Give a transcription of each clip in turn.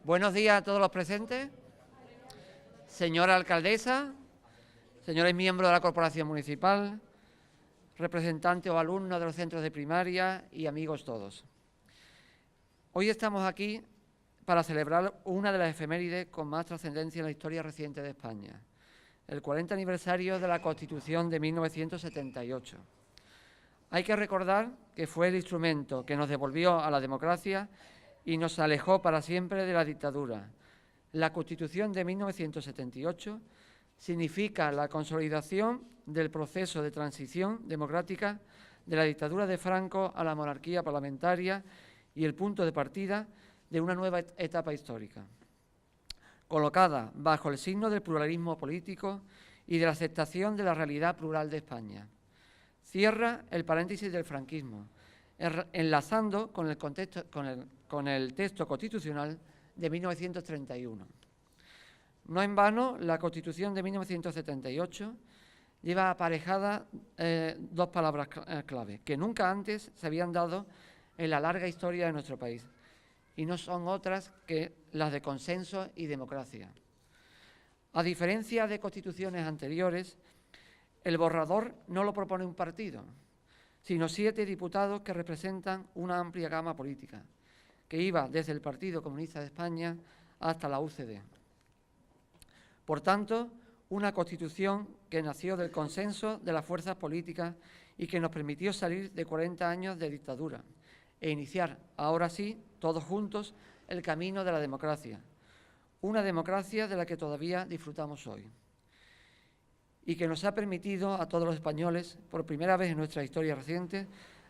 Buenos días a todos los presentes. Señora alcaldesa, señores miembros de la Corporación Municipal, representantes o alumnos de los centros de primaria y amigos todos. Hoy estamos aquí para celebrar una de las efemérides con más trascendencia en la historia reciente de España, el 40 aniversario de la Constitución de 1978. Hay que recordar que fue el instrumento que nos devolvió a la democracia y nos alejó para siempre de la dictadura. La Constitución de 1978 significa la consolidación del proceso de transición democrática de la dictadura de Franco a la monarquía parlamentaria y el punto de partida de una nueva etapa histórica, colocada bajo el signo del pluralismo político y de la aceptación de la realidad plural de España. Cierra el paréntesis del franquismo, enlazando con el texto constitucional de 1931. No en vano, la Constitución de 1978 lleva aparejadas dos palabras clave que nunca antes se habían dado en la larga historia de nuestro país, y no son otras que las de consenso y democracia. A diferencia de constituciones anteriores, el borrador no lo propone un partido, sino 7 diputados que representan una amplia gama política, que iba desde el Partido Comunista de España hasta la UCD. Por tanto, una Constitución que nació del consenso de las fuerzas políticas y que nos permitió salir de 40 años de dictadura e iniciar, ahora sí, todos juntos, el camino de la democracia. Una democracia de la que todavía disfrutamos hoy y que nos ha permitido a todos los españoles, por primera vez en nuestra historia reciente,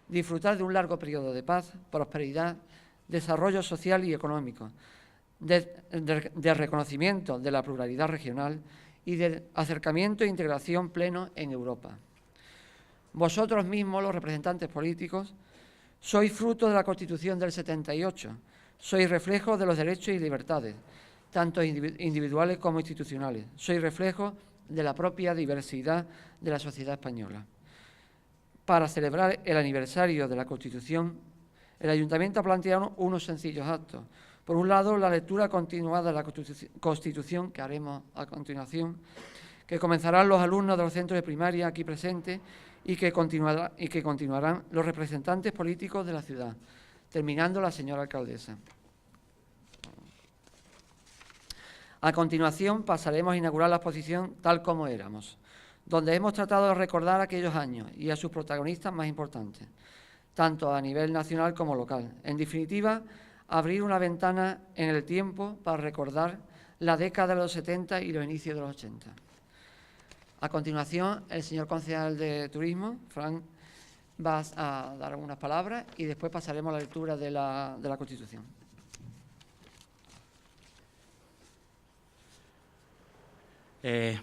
disfrutar de un largo periodo de paz, prosperidad, desarrollo social y económico, de reconocimiento de la pluralidad regional y de acercamiento e integración pleno en Europa. Vosotros mismos, los representantes políticos, sois fruto de la Constitución del 78, sois reflejo de los derechos y libertades, tanto individuales como institucionales, sois reflejo de la propia diversidad de la sociedad española. Para celebrar el aniversario de la Constitución, el Ayuntamiento ha planteado unos sencillos actos. Por un lado, la lectura continuada de la Constitución, que haremos a continuación, que comenzarán los alumnos de los centros de primaria aquí presentes y que continuarán los representantes políticos de la ciudad, terminando la señora alcaldesa. A continuación, pasaremos a inaugurar la exposición Tal como éramos, donde hemos tratado de recordar aquellos años y a sus protagonistas más importantes, tanto a nivel nacional como local. En definitiva, abrir una ventana en el tiempo para recordar la década de los 70 y los inicios de los 80. A continuación, el señor concejal de Turismo, Fran, va a dar algunas palabras y después pasaremos a la lectura de la Constitución.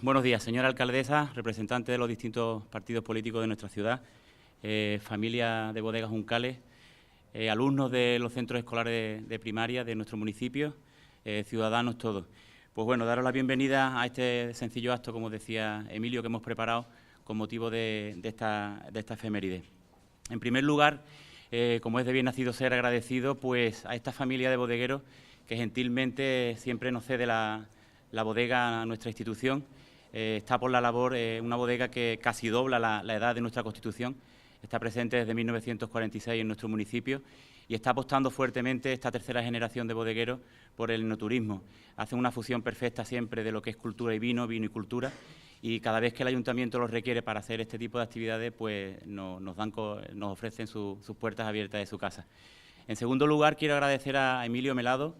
Buenos días, señora alcaldesa, representante de los distintos partidos políticos de nuestra ciudad, familia de Bodegas Juncales, alumnos de los centros escolares de primaria de nuestro municipio, ciudadanos todos. Pues bueno, daros la bienvenida a este sencillo acto, como decía Emilio, que hemos preparado con motivo de esta efeméride. En primer lugar, como es de bien nacido ser agradecido, pues a esta familia de bodegueros que gentilmente siempre nos cede la bodega a nuestra institución. Está por la labor una bodega que casi dobla la edad de nuestra Constitución, está presente desde 1946 en nuestro municipio y está apostando fuertemente esta tercera generación de bodegueros por el enoturismo. Hacen una fusión perfecta siempre de lo que es cultura y vino y cultura, y cada vez que el ayuntamiento los requiere para hacer este tipo de actividades, pues nos ofrecen sus puertas abiertas de su casa. En segundo lugar, quiero agradecer a Emilio Melado,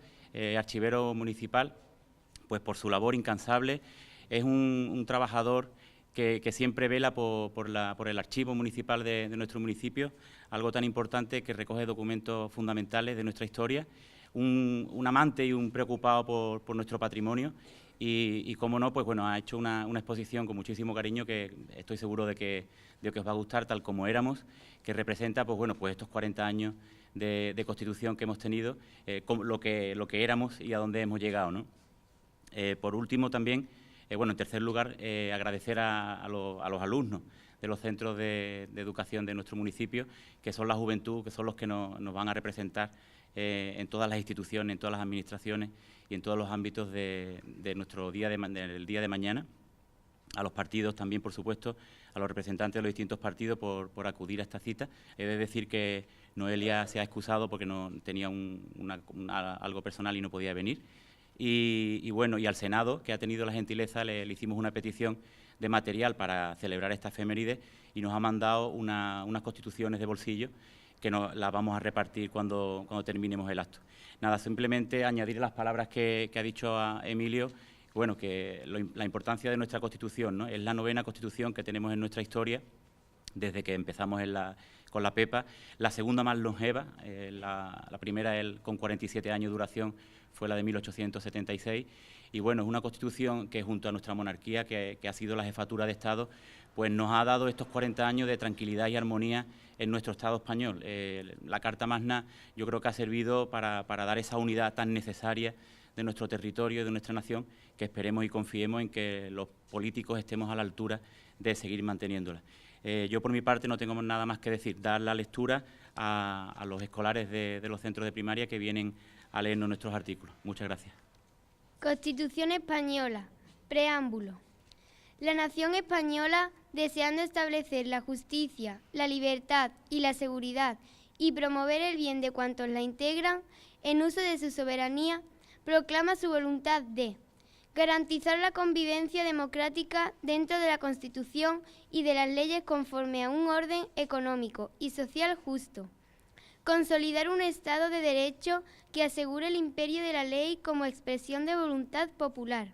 archivero municipal, pues por su labor incansable. Es un trabajador que siempre vela por el archivo municipal de nuestro municipio, algo tan importante que recoge documentos fundamentales de nuestra historia, un amante y un preocupado por nuestro patrimonio y cómo no, pues bueno, ha hecho una exposición con muchísimo cariño que estoy seguro de que os va a gustar, Tal como éramos, que representa pues bueno, pues estos 40 años de Constitución que hemos tenido, lo que éramos y a dónde hemos llegado, ¿no? Por último, también, bueno, en tercer lugar, agradecer a los alumnos de los centros de educación de nuestro municipio, que son la juventud, que son los que nos van a representar en todas las instituciones, en todas las administraciones y en todos los ámbitos de nuestro del día de mañana. A los partidos también, por supuesto, a los representantes de los distintos partidos por acudir a esta cita. He de decir que Noelia se ha excusado porque no tenía algo personal y no podía venir. Y bueno, y al Senado, que ha tenido la gentileza, le hicimos una petición de material para celebrar esta efeméride y nos ha mandado unas constituciones de bolsillo que las vamos a repartir cuando terminemos el acto. Nada, simplemente añadir las palabras que ha dicho a Emilio. Bueno, que la importancia de nuestra Constitución, ¿no? Es la 9ª Constitución que tenemos en nuestra historia, desde que empezamos con la PEPA, la segunda más longeva, la primera con 47 años de duración fue la de 1876, y bueno, es una Constitución que junto a nuestra monarquía, que ha sido la jefatura de Estado, pues nos ha dado estos 40 años de tranquilidad y armonía en nuestro Estado español. La Carta Magna yo creo que ha servido para dar esa unidad tan necesaria de nuestro territorio y de nuestra nación, que esperemos y confiemos en que los políticos estemos a la altura de seguir manteniéndola. Yo, por mi parte, no tengo nada más que decir, dar la lectura a los escolares de los centros de primaria que vienen a leernos nuestros artículos. Muchas gracias. Constitución Española. Preámbulo. La nación española, deseando establecer la justicia, la libertad y la seguridad y promover el bien de cuantos la integran, en uso de su soberanía, proclama su voluntad de garantizar la convivencia democrática dentro de la Constitución y de las leyes conforme a un orden económico y social justo, consolidar un Estado de Derecho que asegure el imperio de la ley como expresión de voluntad popular,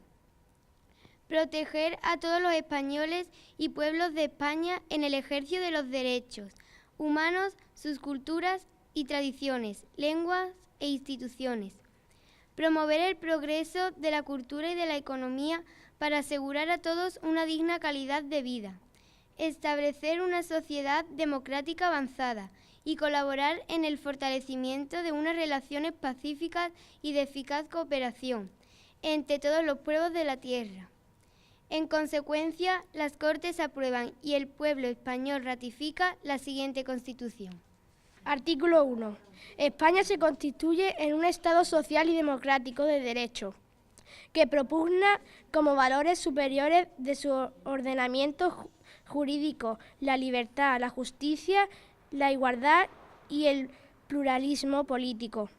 proteger a todos los españoles y pueblos de España en el ejercicio de los derechos humanos, sus culturas y tradiciones, lenguas e instituciones, promover el progreso de la cultura y de la economía para asegurar a todos una digna calidad de vida, establecer una sociedad democrática avanzada y colaborar en el fortalecimiento de unas relaciones pacíficas y de eficaz cooperación entre todos los pueblos de la tierra. En consecuencia, las Cortes aprueban y el pueblo español ratifica la siguiente Constitución. Artículo 1. España se constituye en un Estado social y democrático de derecho, que propugna como valores superiores de su ordenamiento jurídico la libertad, la justicia, la igualdad y el pluralismo político.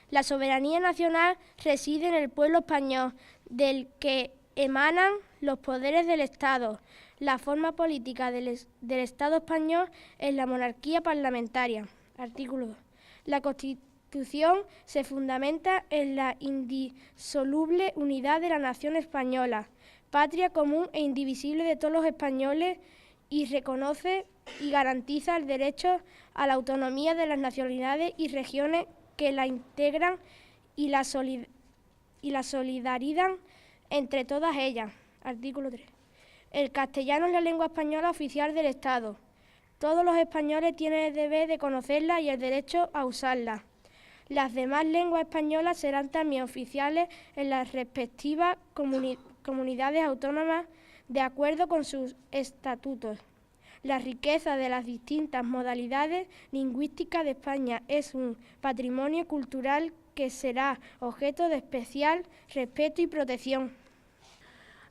La soberanía nacional reside en el pueblo español, del que emanan los poderes del Estado. La forma política del Estado español es la monarquía parlamentaria. Artículo 2. La Constitución se fundamenta en la indisoluble unidad de la nación española, patria común e indivisible de todos los españoles, y reconoce y garantiza el derecho a la autonomía de las nacionalidades y regiones que la integran y la solidaridad entre todas ellas. Artículo 3. El castellano es la lengua española oficial del Estado. Todos los españoles tienen el deber de conocerla y el derecho a usarla. Las demás lenguas españolas serán también oficiales en las respectivas comunidades autónomas de acuerdo con sus estatutos. La riqueza de las distintas modalidades lingüísticas de España es un patrimonio cultural que será objeto de especial respeto y protección.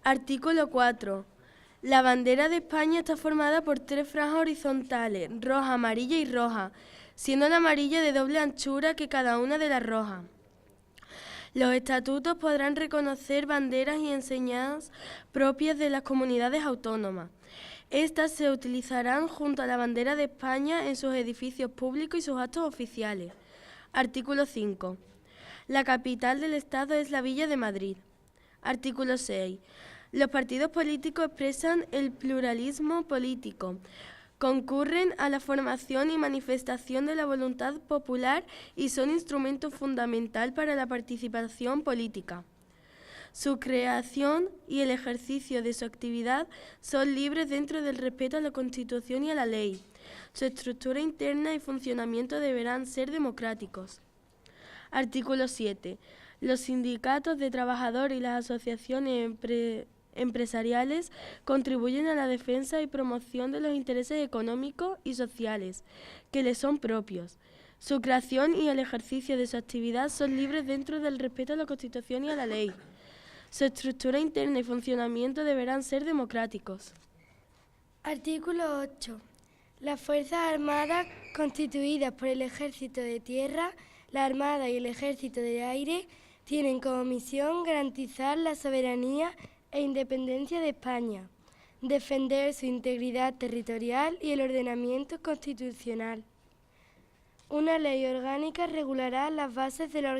Artículo 4. La bandera de España está formada por 3 franjas horizontales, roja, amarilla y roja, siendo la amarilla de doble anchura que cada una de las rojas. Los estatutos podrán reconocer banderas y enseñanzas propias de las comunidades autónomas. Estas se utilizarán junto a la bandera de España en sus edificios públicos y sus actos oficiales. Artículo 5. La capital del Estado es la Villa de Madrid. Artículo 6. Los partidos políticos expresan el pluralismo político, concurren a la formación y manifestación de la voluntad popular y son instrumento fundamental para la participación política. Su creación y el ejercicio de su actividad son libres dentro del respeto a la Constitución y a la ley. Su estructura interna y funcionamiento deberán ser democráticos. Artículo 7. Los sindicatos de trabajadores y las asociaciones empresariales contribuyen a la defensa y promoción de los intereses económicos y sociales que les son propios. Su creación y el ejercicio de su actividad son libres dentro del respeto a la Constitución y a la ley. Su estructura interna y funcionamiento deberán ser democráticos. Artículo 8. Las Fuerzas Armadas, constituidas por el Ejército de Tierra, la Armada y el Ejército de Aire, tienen como misión garantizar la soberanía e independencia de España, defender su integridad territorial y el ordenamiento constitucional. Una ley orgánica regulará las bases de la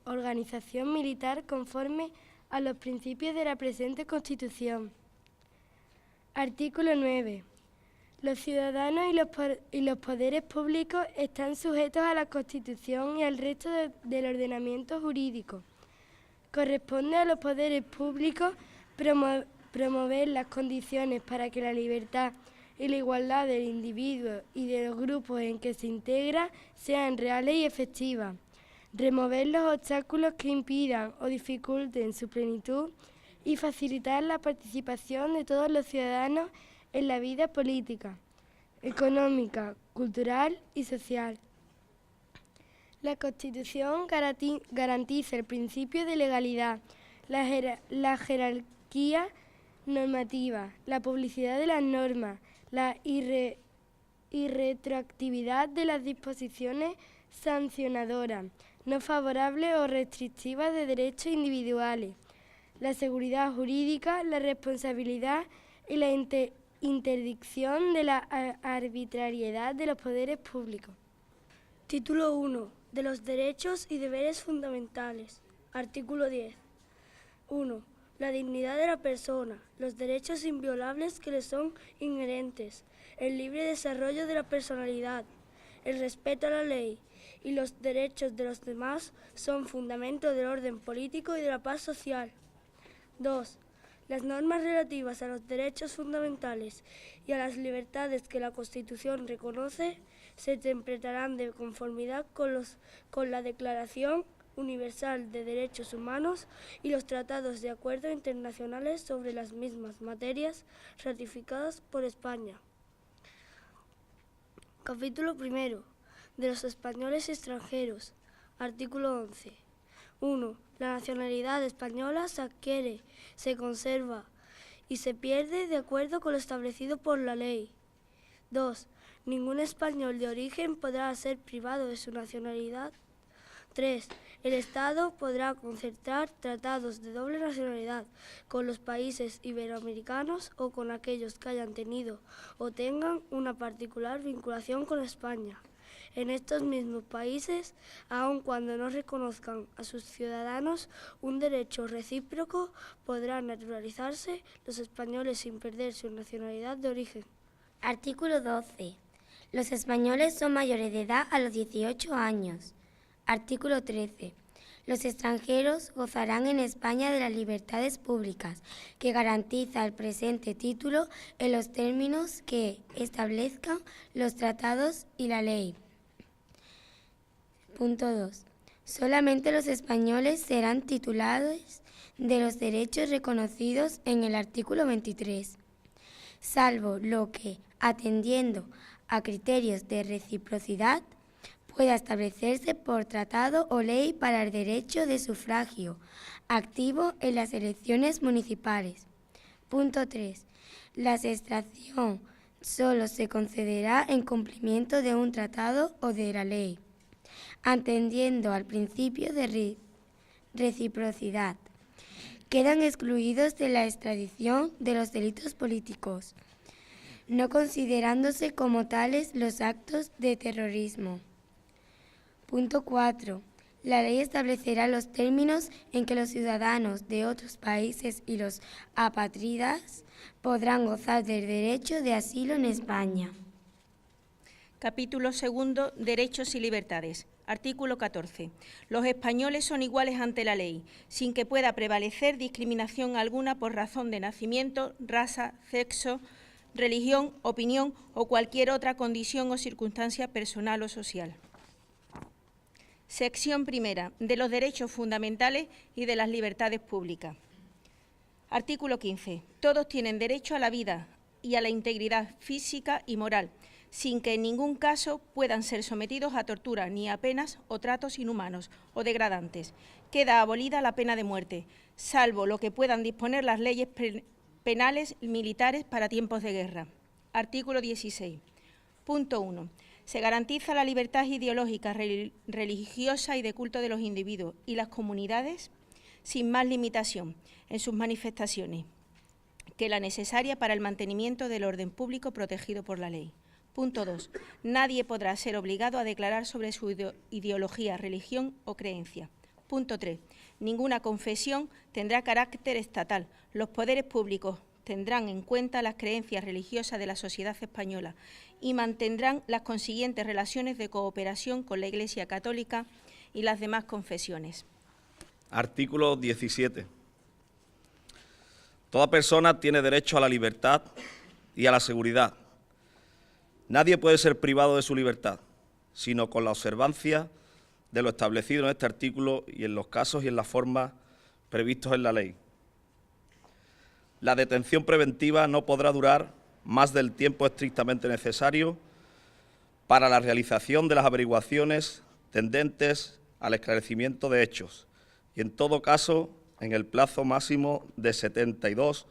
organización militar conforme a los principios de la presente Constitución. Artículo 9. Los ciudadanos y los poderes públicos están sujetos a la Constitución y al resto del ordenamiento jurídico. Corresponde a los poderes públicos promover las condiciones para que la libertad y la igualdad del individuo y de los grupos en que se integra sean reales y efectivas, remover los obstáculos que impidan o dificulten su plenitud y facilitar la participación de todos los ciudadanos en la vida política, económica, cultural y social. La Constitución garantiza el principio de legalidad, la jerarquía normativa, la publicidad de las normas, la irretroactividad de las disposiciones sancionadoras, no favorables o restrictivas de derechos individuales, la seguridad jurídica, la responsabilidad y la interdicción de la arbitrariedad de los poderes públicos. Título 1. De los derechos y deberes fundamentales. Artículo 10. 1. La dignidad de la persona, los derechos inviolables que le son inherentes, el libre desarrollo de la personalidad, el respeto a la ley y los derechos de los demás son fundamento del orden político y de la paz social. 2. Las normas relativas a los derechos fundamentales y a las libertades que la Constitución reconoce se interpretarán de conformidad con la Declaración Universal de Derechos Humanos y los tratados de acuerdos internacionales sobre las mismas materias ratificadas por España. Capítulo 1. De los españoles extranjeros. Artículo 11. 1. La nacionalidad española se adquiere, se conserva y se pierde de acuerdo con lo establecido por la ley. 2. Ningún español de origen podrá ser privado de su nacionalidad. 3. El Estado podrá concertar tratados de doble nacionalidad con los países iberoamericanos o con aquellos que hayan tenido o tengan una particular vinculación con España. En estos mismos países, aun cuando no reconozcan a sus ciudadanos un derecho recíproco, podrán naturalizarse los españoles sin perder su nacionalidad de origen. Artículo 12. Los españoles son mayores de edad a los 18 años. Artículo 13. Los extranjeros gozarán en España de las libertades públicas que garantiza el presente título en los términos que establezcan los tratados y la ley. Punto 2. Solamente los españoles serán titulares de los derechos reconocidos en el artículo 23, salvo lo que, atendiendo a criterios de reciprocidad, pueda establecerse por tratado o ley para el derecho de sufragio activo en las elecciones municipales. Punto 3. La extracción solo se concederá en cumplimiento de un tratado o de la ley, atendiendo al principio de reciprocidad. Quedan excluidos de la extradición de los delitos políticos, no considerándose como tales los actos de terrorismo. Punto 4. La ley establecerá los términos en que los ciudadanos de otros países y los apátridas podrán gozar del derecho de asilo en España. Capítulo 2. Derechos y libertades. Artículo 14. Los españoles son iguales ante la ley, sin que pueda prevalecer discriminación alguna por razón de nacimiento, raza, sexo, religión, opinión o cualquier otra condición o circunstancia personal o social. Sección primera. De los derechos fundamentales y de las libertades públicas. Artículo 15. Todos tienen derecho a la vida y a la integridad física y moral, sin que en ningún caso puedan ser sometidos a tortura ni a penas o tratos inhumanos o degradantes. Queda abolida la pena de muerte, salvo lo que puedan disponer las leyes penales militares para tiempos de guerra. Artículo 16. Punto 1. Se garantiza la libertad ideológica, religiosa y de culto de los individuos y las comunidades sin más limitación en sus manifestaciones que la necesaria para el mantenimiento del orden público protegido por la ley. Punto 2. Nadie podrá ser obligado a declarar sobre su ideología, religión o creencia. Punto 3. Ninguna confesión tendrá carácter estatal. Los poderes públicos tendrán en cuenta las creencias religiosas de la sociedad española y mantendrán las consiguientes relaciones de cooperación con la Iglesia Católica y las demás confesiones. Artículo 17. Toda persona tiene derecho a la libertad y a la seguridad. Nadie puede ser privado de su libertad, sino con la observancia de lo establecido en este artículo y en los casos y en las formas previstos en la ley. La detención preventiva no podrá durar más del tiempo estrictamente necesario para la realización de las averiguaciones tendentes al esclarecimiento de hechos y, en todo caso, en el plazo máximo de 72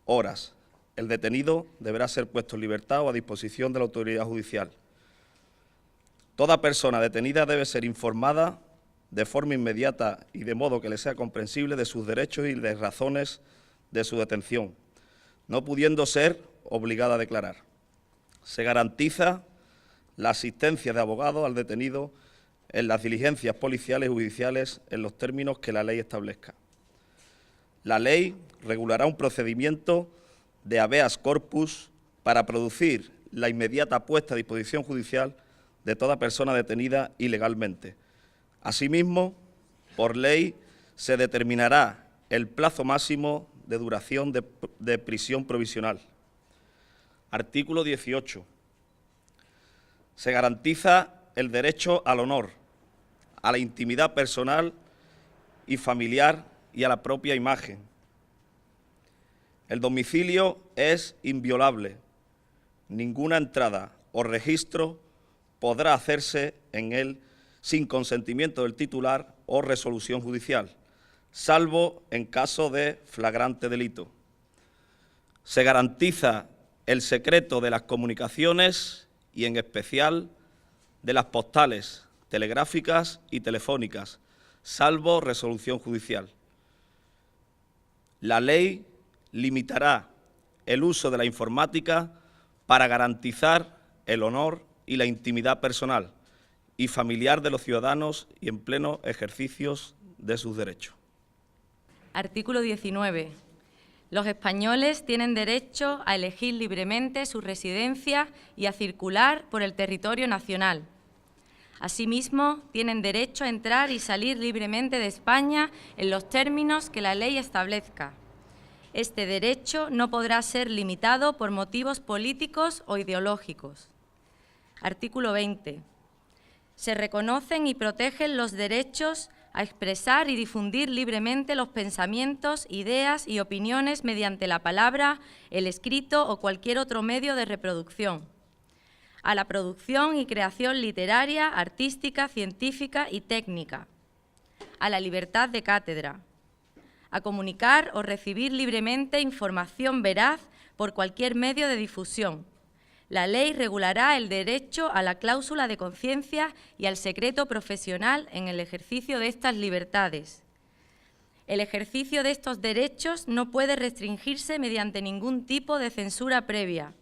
horas. El detenido deberá ser puesto en libertad o a disposición de la autoridad judicial. Toda persona detenida debe ser informada de forma inmediata y de modo que le sea comprensible de sus derechos y de razones de su detención, no pudiendo ser obligada a declarar. Se garantiza la asistencia de abogados al detenido en las diligencias policiales y judiciales en los términos que la ley establezca. La ley regulará un procedimiento de habeas corpus para producir la inmediata puesta a disposición judicial de toda persona detenida ilegalmente. Asimismo, por ley se determinará el plazo máximo de duración de prisión provisional. Artículo 18. Se garantiza el derecho al honor, a la intimidad personal y familiar y a la propia imagen. El domicilio es inviolable. Ninguna entrada o registro podrá hacerse en él sin consentimiento del titular o resolución judicial, salvo en caso de flagrante delito. Se garantiza el secreto de las comunicaciones y, en especial, de las postales, telegráficas y telefónicas, salvo resolución judicial. La ley limitará el uso de la informática para garantizar el honor y la intimidad personal y familiar de los ciudadanos y en pleno ejercicio de sus derechos. Artículo 19. Los españoles tienen derecho a elegir libremente su residencia y a circular por el territorio nacional. Asimismo, tienen derecho a entrar y salir libremente de España en los términos que la ley establezca. Este derecho no podrá ser limitado por motivos políticos o ideológicos. Artículo 20. Se reconocen y protegen los derechos a expresar y difundir libremente los pensamientos, ideas y opiniones mediante la palabra, el escrito o cualquier otro medio de reproducción, a la producción y creación literaria, artística, científica y técnica, a la libertad de cátedra, a comunicar o recibir libremente información veraz por cualquier medio de difusión. La ley regulará el derecho a la cláusula de conciencia y al secreto profesional en el ejercicio de estas libertades. El ejercicio de estos derechos no puede restringirse mediante ningún tipo de censura previa.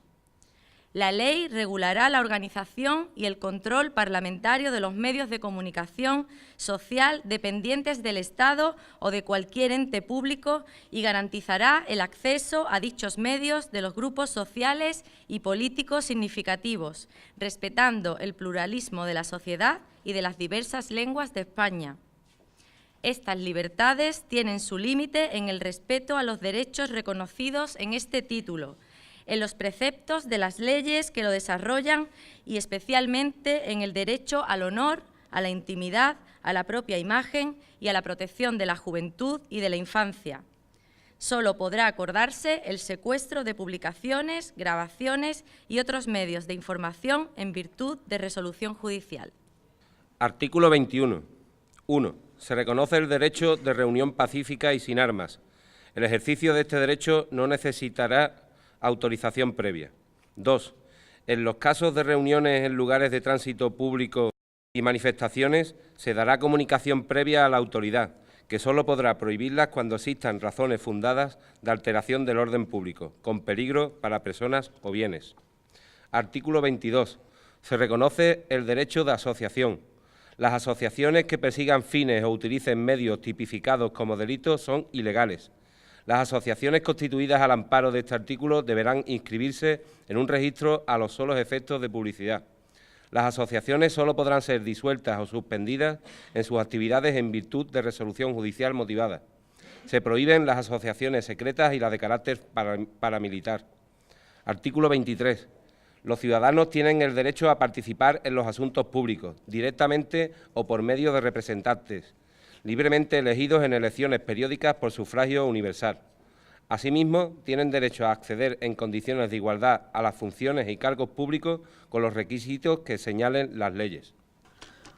La ley regulará la organización y el control parlamentario de los medios de comunicación social dependientes del Estado o de cualquier ente público y garantizará el acceso a dichos medios de los grupos sociales y políticos significativos, respetando el pluralismo de la sociedad y de las diversas lenguas de España. Estas libertades tienen su límite en el respeto a los derechos reconocidos en este título, en los preceptos de las leyes que lo desarrollan y especialmente en el derecho al honor, a la intimidad, a la propia imagen y a la protección de la juventud y de la infancia. Solo podrá acordarse el secuestro de publicaciones, grabaciones y otros medios de información en virtud de resolución judicial. Artículo 21. 1. Se reconoce el derecho de reunión pacífica y sin armas. El ejercicio de este derecho no necesitará autorización previa. 2. En los casos de reuniones en lugares de tránsito público y manifestaciones, se dará comunicación previa a la autoridad, que solo podrá prohibirlas cuando existan razones fundadas de alteración del orden público, con peligro para personas o bienes. Artículo 22. Se reconoce el derecho de asociación. Las asociaciones que persigan fines o utilicen medios tipificados como delitos son ilegales. Las asociaciones constituidas al amparo de este artículo deberán inscribirse en un registro a los solos efectos de publicidad. Las asociaciones solo podrán ser disueltas o suspendidas en sus actividades en virtud de resolución judicial motivada. Se prohíben las asociaciones secretas y las de carácter paramilitar. Artículo 23. Los ciudadanos tienen el derecho a participar en los asuntos públicos, directamente o por medio de representantes, libremente elegidos en elecciones periódicas por sufragio universal. Asimismo, tienen derecho a acceder en condiciones de igualdad a las funciones y cargos públicos con los requisitos que señalen las leyes.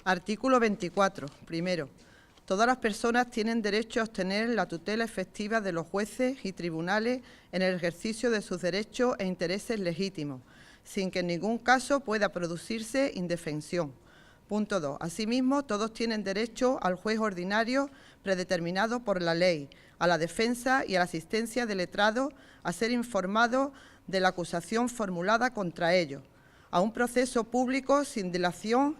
Artículo 24. Primero, todas las personas tienen derecho a obtener la tutela efectiva de los jueces y tribunales en el ejercicio de sus derechos e intereses legítimos, sin que en ningún caso pueda producirse indefensión. Punto 2. Asimismo, todos tienen derecho al juez ordinario predeterminado por la ley, a la defensa y a la asistencia del letrado, a ser informado de la acusación formulada contra ellos, a un proceso público sin dilación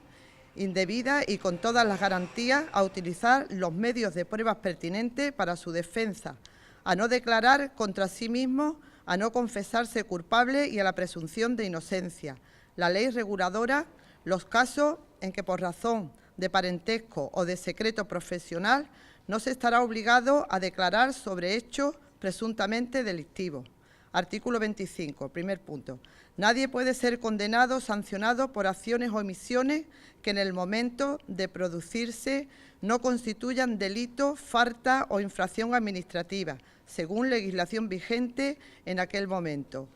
indebida y con todas las garantías, a utilizar los medios de pruebas pertinentes para su defensa, a no declarar contra sí mismo, a no confesarse culpable y a la presunción de inocencia. La ley reguladora los casos en que por razón de parentesco o de secreto profesional no se estará obligado a declarar sobre hechos presuntamente delictivos. Artículo 25, primer punto. Nadie puede ser condenado o sancionado por acciones o omisiones que en el momento de producirse no constituyan delito, falta o infracción administrativa, según legislación vigente en aquel momento.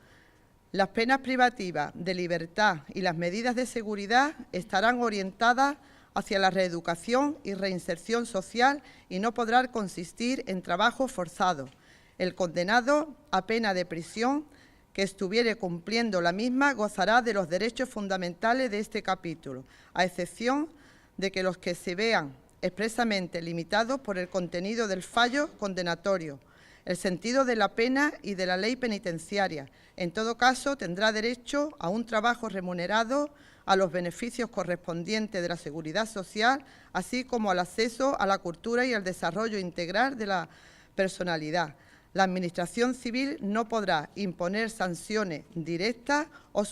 Las penas privativas de libertad y las medidas de seguridad estarán orientadas hacia la reeducación y reinserción social y no podrán consistir en trabajo forzado. El condenado a pena de prisión que estuviere cumpliendo la misma gozará de los derechos fundamentales de este capítulo, a excepción de que los que se vean expresamente limitados por el contenido del fallo condenatorio, el sentido de la pena y de la ley penitenciaria. En todo caso, tendrá derecho a un trabajo remunerado, a los beneficios correspondientes de la seguridad social, así como al acceso a la cultura y al desarrollo integral de la personalidad. La Administración civil no podrá imponer sanciones directas o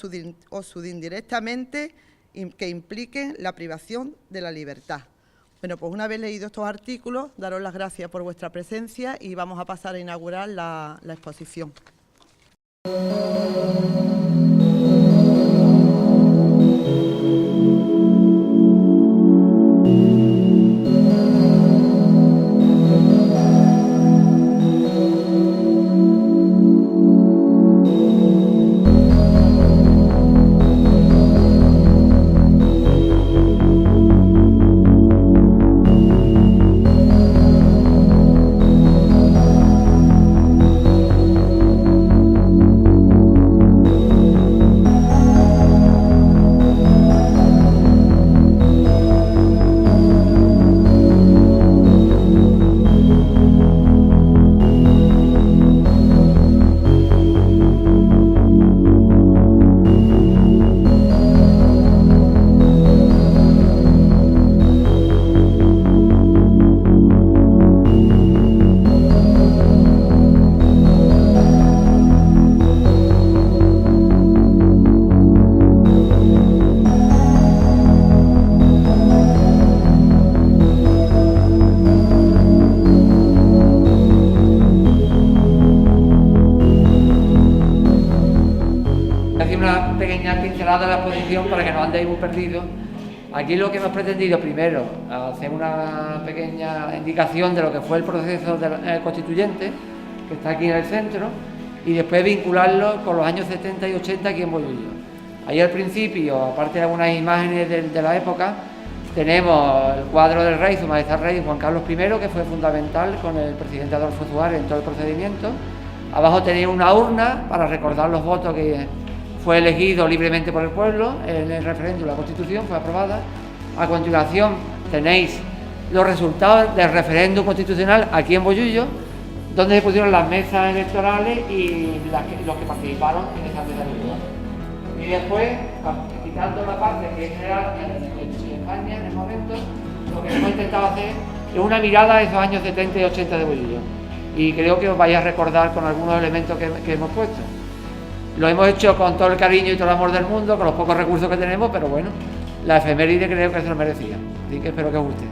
indirectamente que impliquen la privación de la libertad. Bueno, pues una vez leído estos artículos, daros las gracias por vuestra presencia y vamos a pasar a inaugurar la exposición. De la exposición para que no andéis muy perdidos. Aquí lo que hemos pretendido primero, hacer una pequeña indicación de lo que fue el proceso constituyente, que está aquí en el centro, y después vincularlo con los años 70 y 80 aquí en Bollullo. Ahí al principio, aparte de algunas imágenes de la época, tenemos el cuadro del rey, su majestad rey Juan Carlos I, que fue fundamental con el presidente Adolfo Suárez en todo el procedimiento. Abajo tenéis una urna para recordar los votos que fue elegido libremente por el pueblo en el referéndum, la Constitución fue aprobada. A continuación tenéis los resultados del referéndum constitucional aquí en Bollullo, donde se pusieron las mesas electorales y los que participaron en esa mesa electoral. Y después, quitando la parte que es general en España en el momento, lo que hemos intentado hacer es una mirada a esos años 70 y 80 de Bollullo. Y creo que os vais a recordar con algunos elementos que hemos puesto. Lo hemos hecho con todo el cariño y todo el amor del mundo, con los pocos recursos que tenemos, pero bueno, la efeméride creo que se lo merecía. Así que espero que os guste.